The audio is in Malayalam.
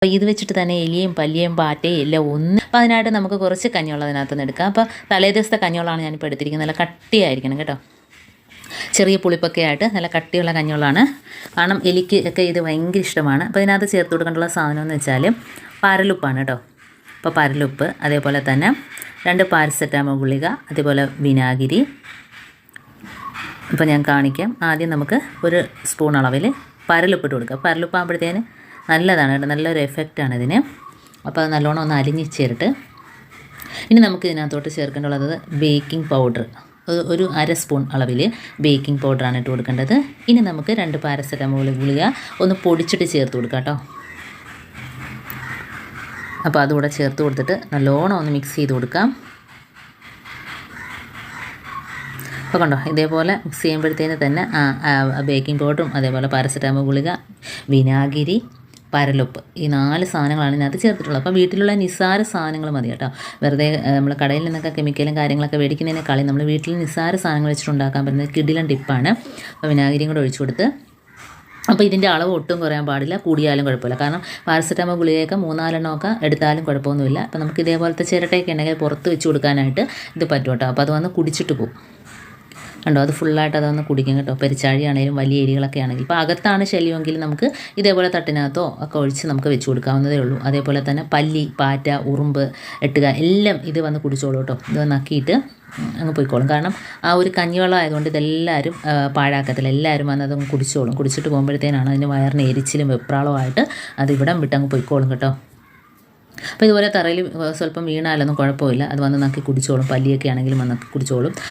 അപ്പോൾ ഇത് വെച്ചിട്ട് തന്നെ എലിയും പല്ലിയും പാറ്റയും എല്ലാം ഒന്ന്. അപ്പോൾ അതിനായിട്ട് നമുക്ക് കുറച്ച് കഞ്ഞിവെള്ളം അതിനകത്ത് നിന്ന് എടുക്കാം. അപ്പോൾ തലേ ദിവസത്തെ കഞ്ഞിവെള്ളമാണ് ഞാനിപ്പോൾ എടുത്തിരിക്കുന്നത്. നല്ല കട്ടിയായിരിക്കണം കേട്ടോ, ചെറിയ പുളിപ്പൊക്കെ ആയിട്ട് നല്ല കട്ടിയുള്ള കഞ്ഞിവെള്ളമാണ്. കാരണം എലിക്ക് ഒക്കെ ഇത് ഭയങ്കര ഇഷ്ടമാണ്. അപ്പോൾ ഇതിനകത്ത് ചേർത്ത് കൊടുക്കേണ്ടുള്ള സാധനം എന്ന് വെച്ചാൽ പരലുപ്പാണ് കേട്ടോ. അപ്പോൾ പരലുപ്പ്, അതേപോലെ തന്നെ 2 പാരസെറ്റാമോൾ ഗുളിക, അതേപോലെ വിനാഗിരി. ഇപ്പോൾ ഞാൻ കാണിക്കാം. ആദ്യം നമുക്ക് 1 സ്പൂൺ അളവിൽ പരലുപ്പിട്ട് കൊടുക്കുക. പരലുപ്പാകുമ്പോഴത്തേന് നല്ലതാണ് കേട്ടോ, നല്ലൊരു എഫക്റ്റാണ് ഇതിന്. അപ്പോൾ അത് നല്ലോണം ഒന്ന് അലിഞ്ഞ് ചേർത്ത് ഇനി നമുക്ക് ഇതിനകത്തോട്ട് ചേർക്കേണ്ടുള്ളത് ബേക്കിംഗ് പൗഡർ. ഒരു 1/2 സ്പൂൺ അളവിൽ ബേക്കിംഗ് പൗഡറാണ് ഇട്ട് കൊടുക്കേണ്ടത്. ഇനി നമുക്ക് 2 പാരസെറ്റമോൾ ഗുളിക ഒന്ന് പൊടിച്ചിട്ട് ചേർത്ത് കൊടുക്കാം കേട്ടോ. അപ്പോൾ അതുകൂടെ ചേർത്ത് കൊടുത്തിട്ട് നല്ലോണം ഒന്ന് മിക്സ് ചെയ്ത് കൊടുക്കാം. അപ്പോൾ കണ്ടോ, ഇതേപോലെ മിക്സ് ചെയ്യുമ്പോഴത്തേന് തന്നെ ബേക്കിംഗ് പൗഡറും അതേപോലെ പാരസെറ്റാമോൾ ഗുളിക, വിനാഗിരി, പരലുപ്പ്, ഈ 4 സാധനങ്ങളാണ് ഇതിനകത്ത് ചേർത്തിട്ടുള്ളത്. അപ്പോൾ വീട്ടിലുള്ള നിസ്സാര സാധനങ്ങൾ മതി കേട്ടോ. വെറുതെ നമ്മൾ കടയിൽ നിന്നൊക്കെ കെമിക്കലും കാര്യങ്ങളൊക്കെ മേടിക്കുന്നതിനേക്കാളും നമ്മൾ വീട്ടിൽ നിസ്സാര സാധനങ്ങൾ വെച്ചിട്ടുണ്ടാക്കാൻ പറ്റുന്നത് കിടിലൻ ടിപ്പാണ്. അപ്പോൾ വിനാഗിരിയും കൂടെ ഒഴിച്ചു കൊടുത്ത്, അപ്പോൾ ഇതിൻ്റെ അളവ് ഒട്ടും കുറയാൻ പാടില്ല, കൂടിയാലും കുഴപ്പമില്ല. കാരണം പാരസെറ്റാമോൾ ഗുളികയൊക്കെ 3-4 എണ്ണമൊക്കെ എടുത്താലും കുഴപ്പമൊന്നുമില്ല. അപ്പോൾ നമുക്ക് ഇതേപോലത്തെ ചിരട്ടയൊക്കെ ഉണ്ടെങ്കിൽ പുറത്ത് വെച്ച് കൊടുക്കാനായിട്ട് ഇത് പറ്റും കേട്ടോ. അപ്പോൾ അത് വന്ന് കുടിച്ചിട്ട് പോകും കണ്ടോ, അത് ഫുള്ളായിട്ട് അതൊന്ന് കുടിക്കും കേട്ടോ. പെരിച്ചാഴിയാണെങ്കിലും വലിയ എലികളൊക്കെ ആണെങ്കിൽ. ഇപ്പോൾ അകത്താണ് ശല്യമെങ്കിൽ നമുക്ക് ഇതേപോലെ തട്ടിനകത്തോ ഒക്കെ ഒഴിച്ച് നമുക്ക് വെച്ച് കൊടുക്കാവുന്നതേ ഉള്ളൂ. അതേപോലെ തന്നെ പല്ലി, പാറ്റ, ഉറുമ്പ്, എട്ടുക എല്ലാം ഇത് വന്ന് കുടിച്ചോളൂ കേട്ടോ. ഇത് നക്കിയിട്ട് അങ്ങ് പോയിക്കോളും. കാരണം ആ ഒരു കഞ്ഞിവെള്ളം ആയതുകൊണ്ട് ഇതെല്ലാവരും പാഴാക്കത്തില്ല, എല്ലാവരും വന്ന് അതങ്ങ് കുടിച്ചോളും. കുടിച്ചിട്ട് പോകുമ്പോഴത്തേനാണ് അതിന് വയറിന് എരിച്ചിലും വെപ്രാളമായിട്ട് അത് ഇവിടം വിട്ടങ്ങ് പോയിക്കോളും കേട്ടോ. അപ്പോൾ ഇതുപോലെ തറയിൽ സ്വല്പം വീണാലൊന്നും കുഴപ്പമില്ല, അത് വന്ന് നക്കി കുടിച്ചോളും. പല്ലിയൊക്കെ ആണെങ്കിലും വന്ന് നക്കി കുടിച്ചോളും.